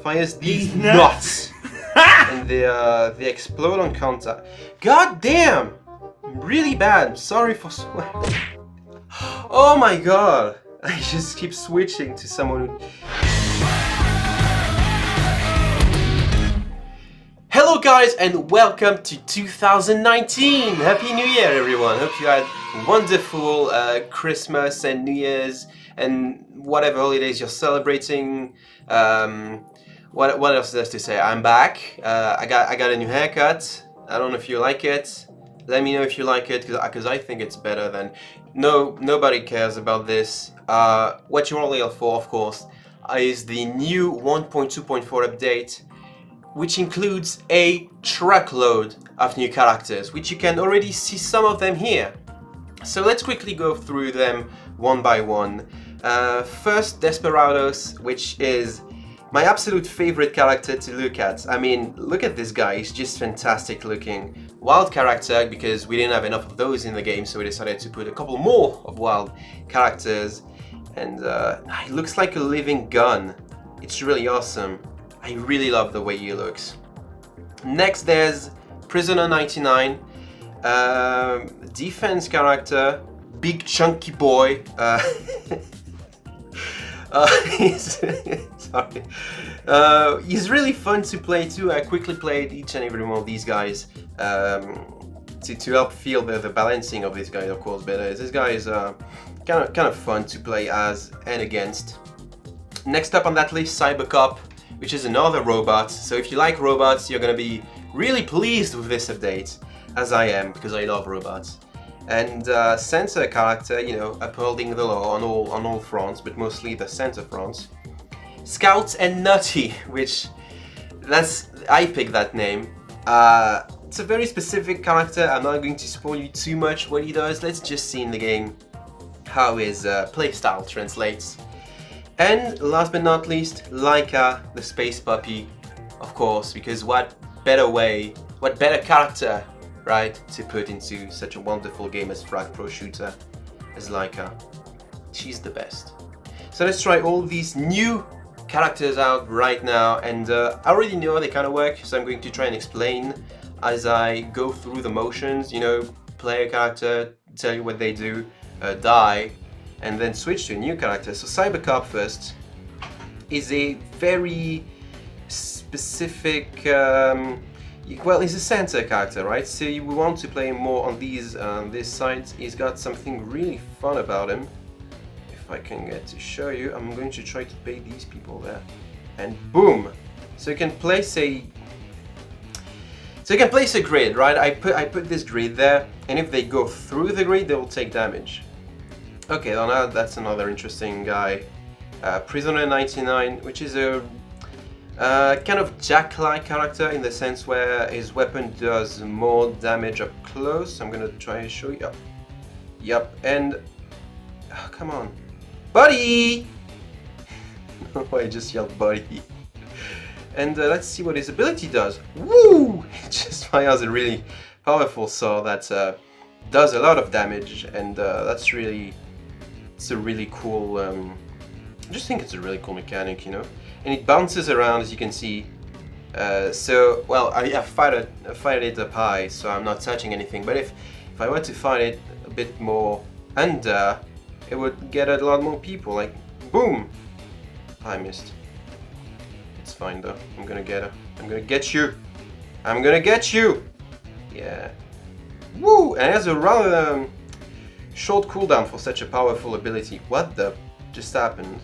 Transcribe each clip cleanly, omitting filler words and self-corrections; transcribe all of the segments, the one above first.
fires these nuts, and they explode on contact. God damn! Really bad. Sorry for swearing. Oh my god! I just keep switching to someone who... Hello guys and welcome to 2019! Happy New Year everyone! Hope you had wonderful Christmas and New Year's and whatever holidays you're celebrating. What else is there to say? I'm back. I got a new haircut. I don't know if you like it. Let me know if you like it, because I think it's better than... Nobody cares about this. What you're only for, of course, is the new 1.2.4 update, which includes a truckload of new characters, which you can already see some of them here. So let's quickly go through them one by one. First, Desperados, which is my absolute favorite character to look at. I mean, look at this guy, he's just fantastic looking. Wild character, because we didn't have enough of those in the game, so we decided to put a couple more of wild characters. And he looks like a living gun. It's really awesome. I really love the way he looks. Next there's Prisoner 99, defense character, big chunky boy. Sorry. He's really fun to play too. I quickly played each and every one of these guys to help feel the balancing of these guys, of course. But this guy is kind of fun to play as and against. Next up on that list, Cybercop, which is another robot. So if you like robots, you're gonna be really pleased with this update, as I am, because I love robots. And center character, you know, upholding the law on all fronts, but mostly the center fronts. Scout and Nutty, which I picked that name. It's a very specific character. I'm not going to spoil you too much what he does. Let's just see in the game how his playstyle translates. And last but not least, Laika, the space puppy, of course, because what better character, right, to put into such a wonderful game as FRAG Pro Shooter as Laika. She's the best. So let's try all these new characters out right now, and I already know how they kind of work, so I'm going to try and explain as I go through the motions, you know, play a character, tell you what they do, die, and then switch to a new character. So Cybercop first is a very specific, well, he's a center character, right? So we want to play him more on this side. He's got something really fun about him. If I can get to show you, I'm going to try to bait these people there, and boom! So you can place a grid, right? I put this grid there, and if they go through the grid, they will take damage. Okay, now that's another interesting guy. Prisoner 99, which is a kind of Jack-like character in the sense where his weapon does more damage up close. I'm gonna try and show you. Yep, and oh, come on, buddy! I just yelled buddy. And let's see what his ability does. Woo! It just fires a really powerful saw that does a lot of damage, and it's a really cool. I just think it's a really cool mechanic, you know. And it bounces around, as you can see. So, well, I fired it up high, so I'm not touching anything. But if I were to fire it a bit more under, it would get a lot more people. Like, boom! I missed. It's fine though. I'm gonna get her. I'm gonna get you. I'm gonna get you. Yeah. Woo! And it has a rather short cooldown for such a powerful ability. What the just happened?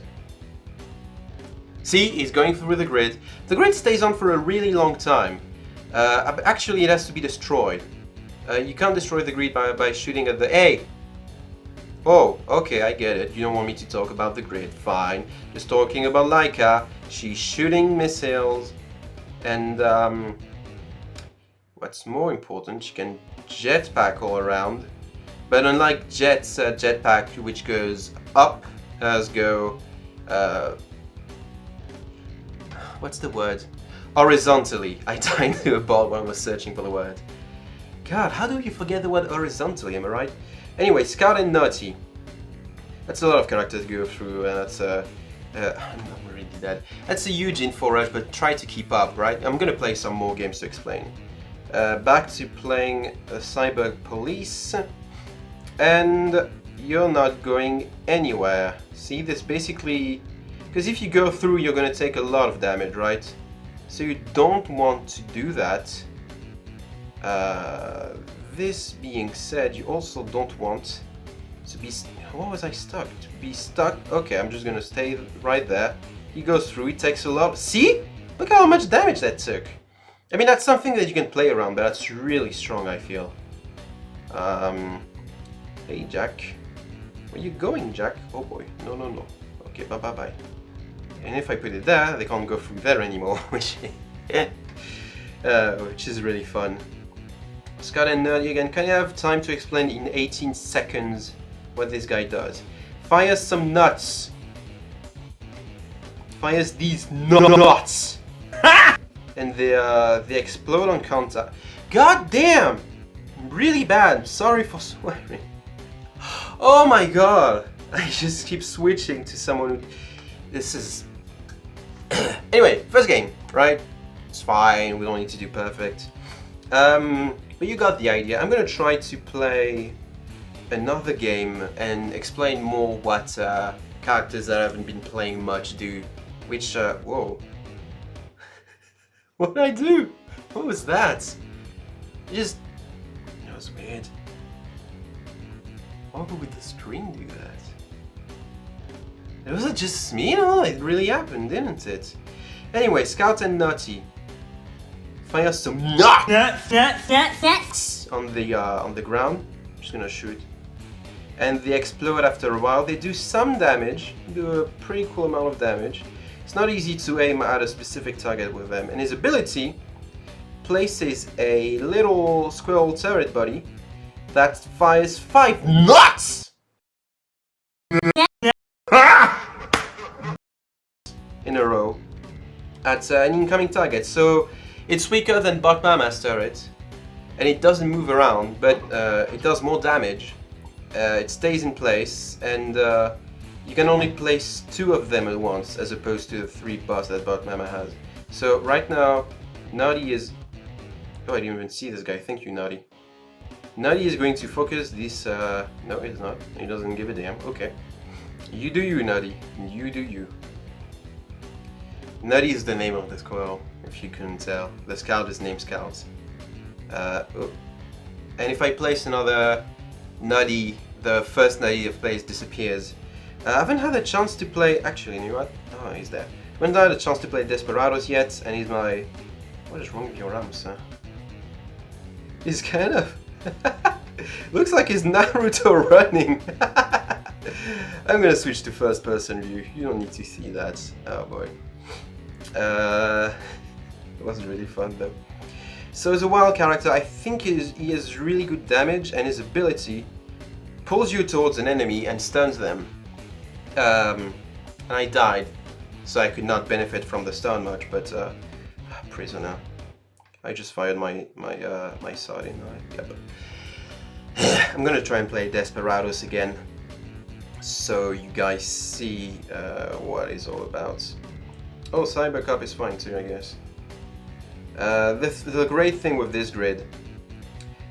See, he's going through the grid. The grid stays on for a really long time. Actually, it has to be destroyed. You can't destroy the grid by shooting at the... Hey! Oh, okay, I get it. You don't want me to talk about the grid. Fine. Just talking about Laika. She's shooting missiles. And, what's more important, she can jetpack all around. But unlike Jet's jetpack, which goes up, hers go... what's the word? Horizontally. I died to a ball when I was searching for the word. God, how do you forget the word horizontally, am I right? Anyway, Scout and Nutty. That's a lot of characters to go through, and that's I'm not already did that. That's a huge info rush, but try to keep up, right? I'm gonna play some more games to explain. Back to playing Cyber Police, and you're not going anywhere. See, this basically, because if you go through, you're gonna take a lot of damage, right? So you don't want to do that. This being said, you also don't want to be... What was I stuck? To be stuck? Okay, I'm just gonna stay right there. He goes through, he takes a lot. See? Look how much damage that took. I mean, that's something that you can play around, but that's really strong, I feel. Hey, Jack. Where you going, Jack? Oh boy. No, no, no. Okay, bye-bye-bye. And if I put it there, they can't go through there anymore, which is really fun. Scott and Nerdy again, can you have time to explain in 18 seconds what this guy does? Fires some nuts. Fires these nuts. And they explode on contact. God damn! Really bad. Sorry for swearing. Oh my god. I just keep switching to someone who... This is... Anyway, first game, right? It's fine, we don't need to do perfect. But you got the idea. I'm gonna try to play another game and explain more what characters that I haven't been playing much do. Which, whoa. What did I do? What was that? That was weird. Why would the screen do that? Was it just me? No, it really happened, didn't it? Anyway, Scout and Naughty fire some nuts on the ground. I'm just gonna shoot, and they explode after a while. They do some damage, do a pretty cool amount of damage. It's not easy to aim at a specific target with them, and his ability places a little squirrel turret buddy that fires 5 nuts in a row at an incoming target. So it's weaker than Bot Mama's turret, and it doesn't move around, but it does more damage. It stays in place, and you can only place 2 of them at once, as opposed to the 3 bots that Bot Mama has. So right now, Naughty is... Oh, I didn't even see this guy. Thank you, Naughty. Naughty is going to focus this... No, he's not. He doesn't give a damn. Okay. You do you, Naughty. You do you. Naughty is the name of the squirrel, if you couldn't tell. The scout is named Scout. Oh. And if I place another Naughty, the first Naughty I've placed disappears. I haven't had a chance to play... Actually, you know what? Oh, he's there. I haven't had a chance to play Desperados yet, and he's my... What is wrong with your arms, sir? He's kind of... Looks like he's Naruto running. I'm gonna switch to first person view. You don't need to see that. Oh boy. It was really fun though. So as a wild character, I think he has really good damage, and his ability pulls you towards an enemy and stuns them. And I died, so I could not benefit from the stun much, but prisoner. I just fired my sword in. Yeah, but I'm gonna try and play Desperados again, so you guys see what it's all about. Oh, Cyber Cop is fine too, I guess. The great thing with this grid,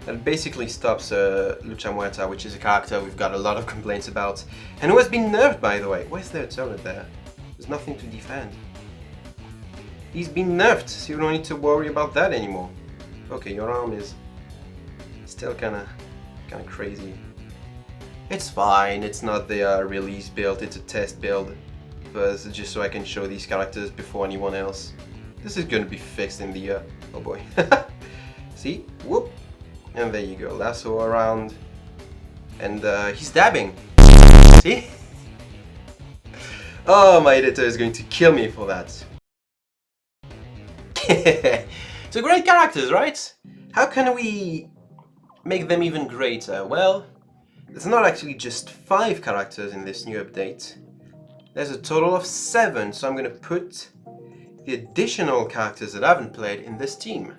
it basically stops Lucha Muerta, which is a character we've got a lot of complaints about, and who has been nerfed, by the way. Where's their turret there? There's nothing to defend. He's been nerfed, so you don't need to worry about that anymore. Okay, your arm is still kinda crazy. It's fine, it's not the release build, it's a test build. But it's just so I can show these characters before anyone else. This is gonna be fixed in the... oh boy. See? Whoop! And there you go, lasso around. And he's dabbing. See? Oh, my editor is going to kill me for that. So great characters, right? How can we make them even greater? Well, there's not actually just 5 characters in this new update. There's a total of 7, so I'm going to put the additional characters that I haven't played in this team.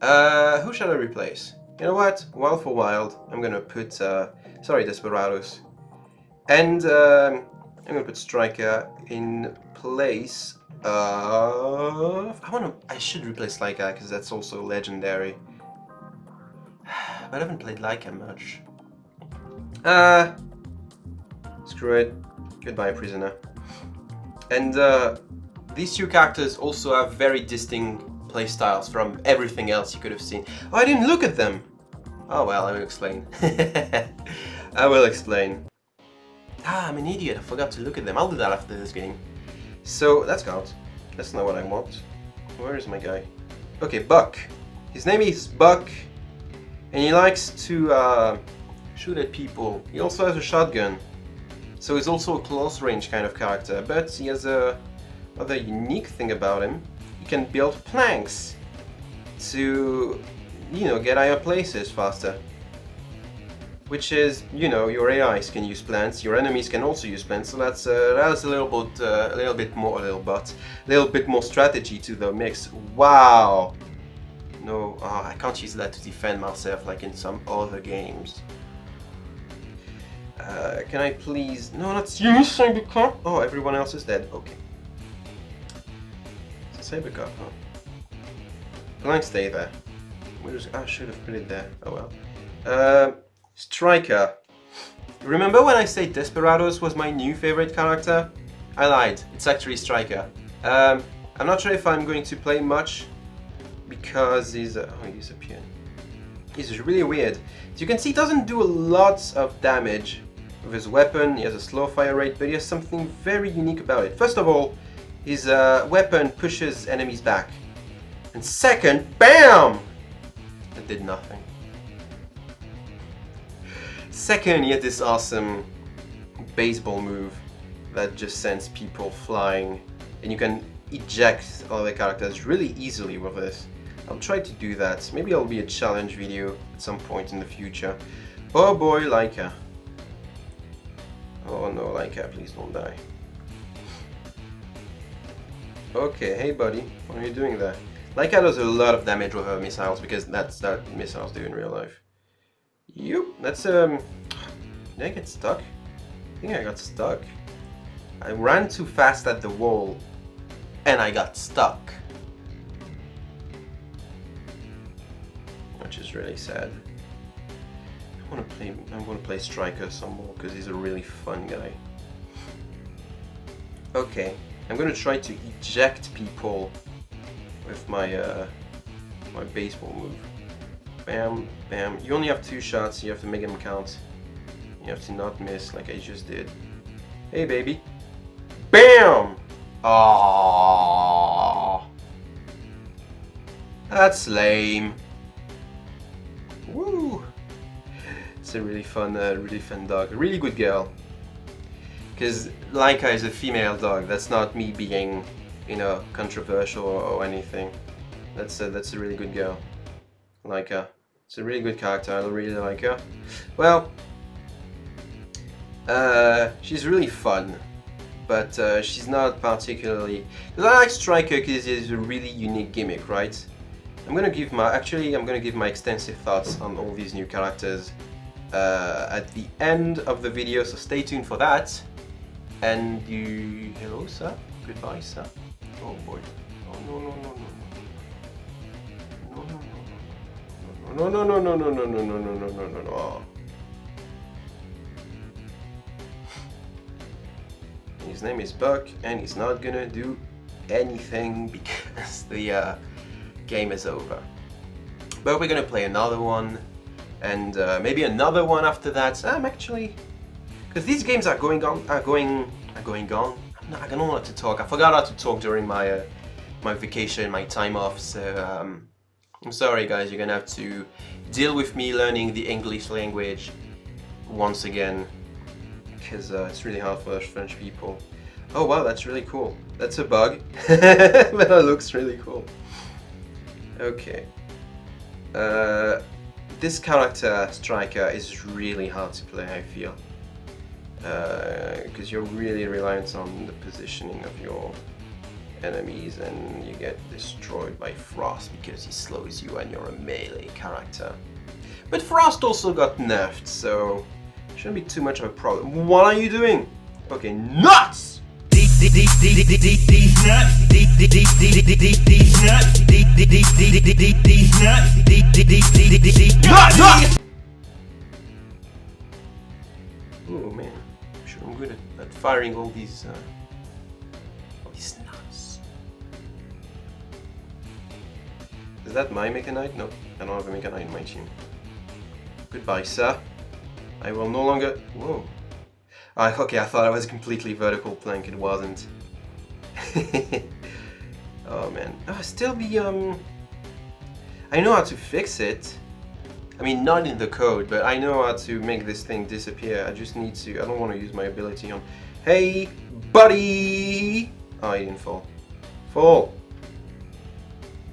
Who shall I replace? You know what? Wild for Wild. I'm going to put, sorry, Desperados. And I'm going to put Striker in replace. I should replace Laika because that's also legendary. But I haven't played Laika much. Screw it. Goodbye, prisoner. And these two characters also have very distinct playstyles from everything else you could have seen. Oh, I didn't look at them! Oh well, I will explain. I will explain. Ah, I'm an idiot, I forgot to look at them. I'll do that after this game. So, that's out. That's not what I want. Where is my guy? Okay, Buck. His name is Buck, and he likes to shoot at people. He also has a shotgun. So he's also a close range kind of character, but he has a other unique thing about him. He can build planks to, you know, get higher places faster. Which is, you know, your AIs can use plants, your enemies can also use plants, so that's a little bit more strategy to the mix. Wow. No, I can't use that to defend myself like in some other games. Can I please... No, not you, Cybercop! Oh, everyone else is dead. Okay. It's a Cybercop, huh? Plank stay there. I should have put it there. Oh well. Striker. Remember when I said Desperados was my new favorite character? I lied. It's actually Striker. I'm not sure if I'm going to play much because he's... oh, he disappeared. He's really weird. As you can see, he doesn't do a lot of damage with his weapon. He has a slow fire rate, but he has something very unique about it. First of all, his weapon pushes enemies back. And second, BAM! It did nothing. Second, he had this awesome baseball move that just sends people flying. And you can eject other characters really easily with this. I'll try to do that. Maybe it'll be a challenge video at some point in the future. Oh boy, Laika. Oh no, Laika, please don't die. Okay, hey buddy, what are you doing there? Laika does a lot of damage with her missiles because that's what missiles do in real life. Yep, that's did I get stuck? I think I got stuck. I ran too fast at the wall and I got stuck. Which is really sad. I want to play Striker some more because he's a really fun guy. Okay, I'm gonna try to eject people with my my baseball move. Bam, bam. You only have 2 shots. You have to make them count. You have to not miss like I just did. Hey, baby. Bam! Aww. That's lame. Woo! It's a really fun dog. A really good girl. Because Laika is a female dog. That's not me being, you know, controversial or anything. That's a really good girl. Laika. It's a really good character. I really like her. Well, she's really fun, but she's not particularly. Because I like Striker because it's a really unique gimmick, right? I'm gonna give my extensive thoughts on all these new characters at the end of the video, so stay tuned for that. And you, hello, sir. Goodbye, sir. Oh boy. Oh no no no no. No no no no no no no no no no no no no. His name is Buck and he's not gonna do anything because the game is over. But we're gonna play another one and maybe another one after that. Actually, because these games are going on. I don't know how to talk. I forgot how to talk during my my vacation, my time off. So I'm sorry guys, you're gonna have to deal with me learning the English language once again, because it's really hard for French people. Oh wow, that's really cool. That's a bug, but it looks really cool. Okay. This character, Striker, is really hard to play, I feel. Because you're really reliant on the positioning of your enemies and you get destroyed by Frost because he slows you and you're a melee character. But Frost also got nerfed, so shouldn't be too much of a problem. What are you doing? Okay, nuts! Oh man, I'm sure I'm good at firing all these nuts. Is that my Mechanite? No, I don't have a Mechanite in my team. Goodbye, sir. I will no longer... Whoa. Okay, I thought I was completely vertical plank, it wasn't. Oh man. Still the... I know how to fix it. I mean, not in the code, but I know how to make this thing disappear. I just need to... I don't want to use my ability on... Hey, buddy! Oh, he didn't fall. Fall!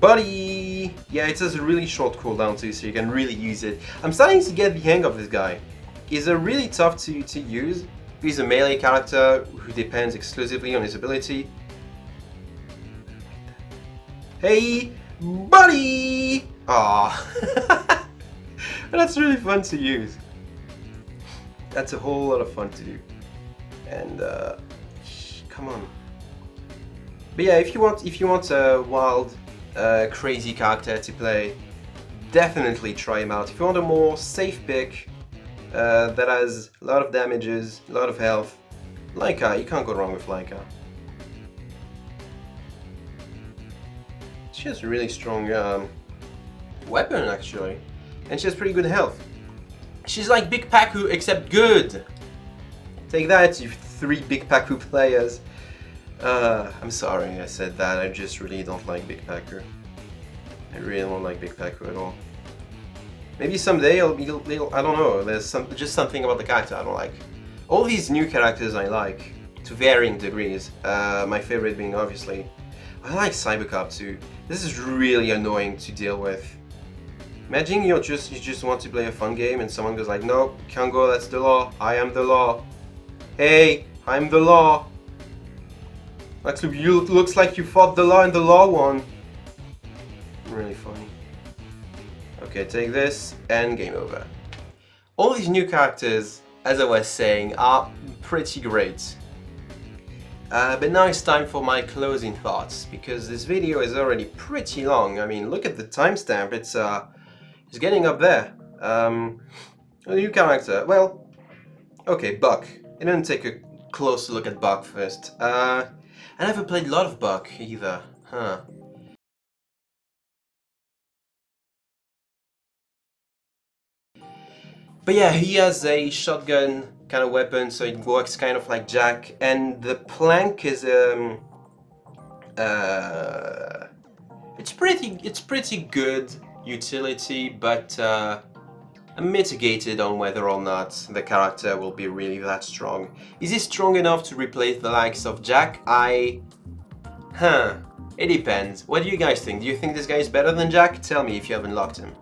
Buddy! Yeah, it has a really short cooldown too, so you can really use it. I'm starting to get the hang of this guy. He's really tough to use. He's a melee character who depends exclusively on his ability. Hey, buddy! Aww. That's really fun to use. That's a whole lot of fun to do. And come on. But yeah, if you want a wild, crazy character to play, definitely try him out. If you want a more safe pick that has a lot of damages, a lot of health, Laika, you can't go wrong with Laika. She has a really strong weapon actually, and she has pretty good health. She's like Big Paku except good. Take that, you 3 Big Paku players. I'm sorry I said that, I just really don't like Big Paku. I really don't like Big Paku at all. Maybe someday he'll I don't know, there's just something about the character I don't like. All these new characters I like, to varying degrees. My favorite being obviously, I like Cybercop too. This is really annoying to deal with. Imagine you just want to play a fun game and someone goes like, no, can't go, that's the law, I am the law. Hey, I'm the law. Looks like you fought the law and the law won. Really funny. Okay, take this and game over. All these new characters, as I was saying, are pretty great. But now it's time for my closing thoughts, because this video is already pretty long. I mean, look at the timestamp, it's getting up there. A new character, well, okay, Buck. I'm gonna take a closer look at Buck first. I never played a lot of Buck either, huh. But yeah, he has a shotgun kind of weapon, so it works kind of like Jack, and the plank is it's pretty good utility, but I'm mitigated on whether or not the character will be really that strong. Is he strong enough to replace the likes of Jack? It depends. What do you guys think? Do you think this guy is better than Jack? Tell me if you haven't locked him.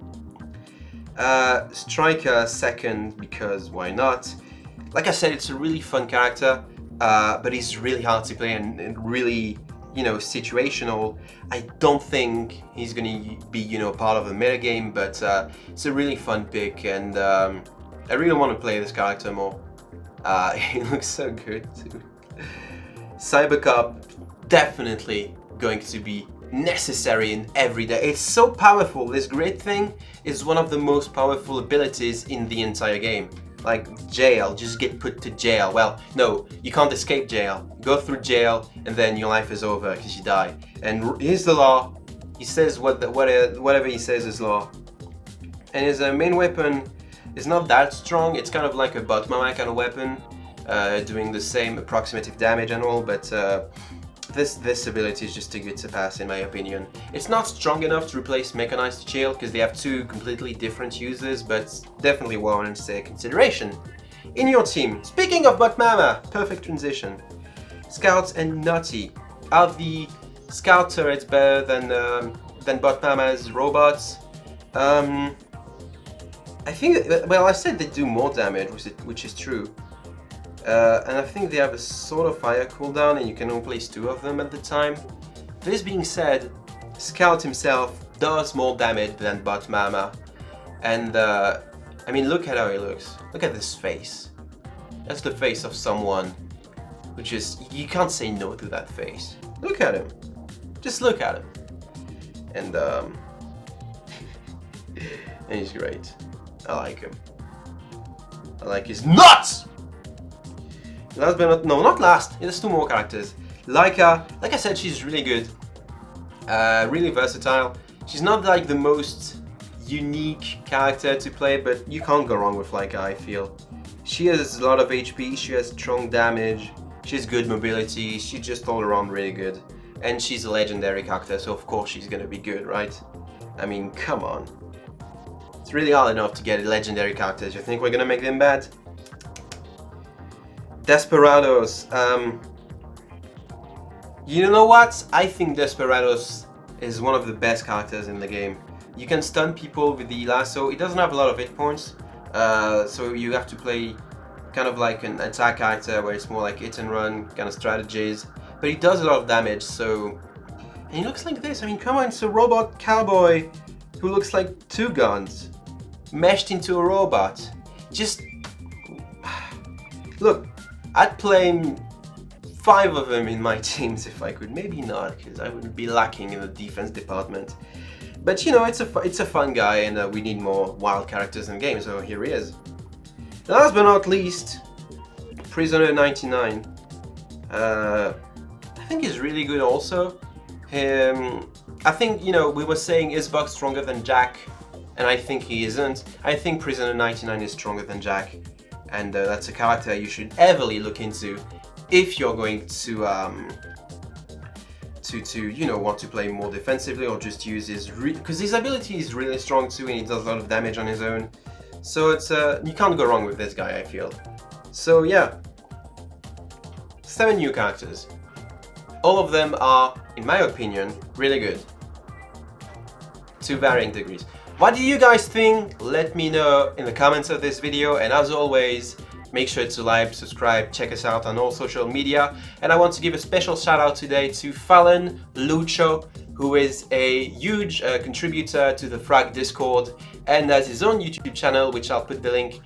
Striker second, because why not? Like I said, it's a really fun character, but he's really hard to play and really, you know, situational. I don't think he's gonna be, you know, part of the metagame, but it's a really fun pick, and I really want to play this character more. He looks so good too. Cybercop, definitely going to be necessary in every day. It's so powerful. This great thing is one of the most powerful abilities in the entire game. Like jail, just get put to jail. Well, no, you can't escape jail. Go through jail and then your life is over because you die. And here's the law. He says whatever he says is law. And his main weapon is not that strong. It's kind of like a bot mama kind of weapon, doing the same approximative damage and all, but this ability is just too good to pass, in my opinion. It's not strong enough to replace Mechanized Shield because they have 2 completely different uses, but definitely warrants consideration in your team. Speaking of Bot Mama, perfect transition. Scouts and Nutty. Are the Scout turrets better than Bot Mama's robots? I think, well, I said they do more damage, which is true. And I think they have a sort of fire cooldown and you can only place 2 of them at the time. This being said, Scout himself does more damage than Bot Mama. And I mean, look at how he looks. Look at this face. That's the face of someone who just, you can't say no to that face. Look at him. Just look at him. And and he's great. I like him. I like his nuts! Last but not last, there's two more characters. Laika, like I said, she's really good. Really versatile. She's not like the most unique character to play, but you can't go wrong with Laika, I feel. She has a lot of HP, she has strong damage, she has good mobility, she's just all around really good. And she's a legendary character, so of course she's gonna be good, right? I mean, come on. It's really hard enough to get legendary characters. You think we're gonna make them bad? Desperados. You know what? I think Desperados is one of the best characters in the game. You can stun people with the lasso. It doesn't have a lot of hit points, so you have to play kind of like an attack character where it's more like hit and run kind of strategies. But it does a lot of damage, so... And he looks like this. I mean, come on, it's a robot cowboy who looks like two guns meshed into a robot. Just... Look, I'd play 5 of them in my teams if I could. Maybe not, because I would be lacking in the defense department. But you know, it's a fun guy, and we need more wild characters in the game, so here he is. Last but not least, Prisoner 99. I think he's really good also. I think, you know, we were saying, is Buck stronger than Jack? And I think he isn't. I think Prisoner 99 is stronger than Jack. And that's a character you should heavily look into if you're going to you know, want to play more defensively, or just use his, because his ability is really strong too, and he does a lot of damage on his own. So it's you can't go wrong with this guy, I feel. So yeah, 7 new characters. All of them are, in my opinion, really good, to varying degrees. What do you guys think? Let me know in the comments of this video, and as always, make sure to like, subscribe, check us out on all social media. And I want to give a special shout out today to Fallon Lucho, who is a huge contributor to the FRAG Discord and has his own YouTube channel, which I'll put the link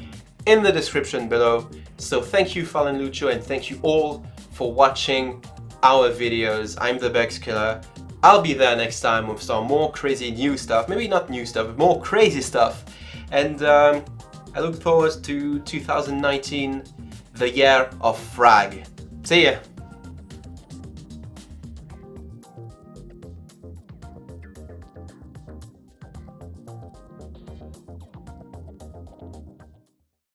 in the description below. So thank you, Fallon Lucho, and thank you all for watching our videos. I'm the Bugs Killer. I'll be there next time with some more crazy new stuff. Maybe not new stuff, but more crazy stuff. And I look forward to 2019, the year of FRAG. See ya!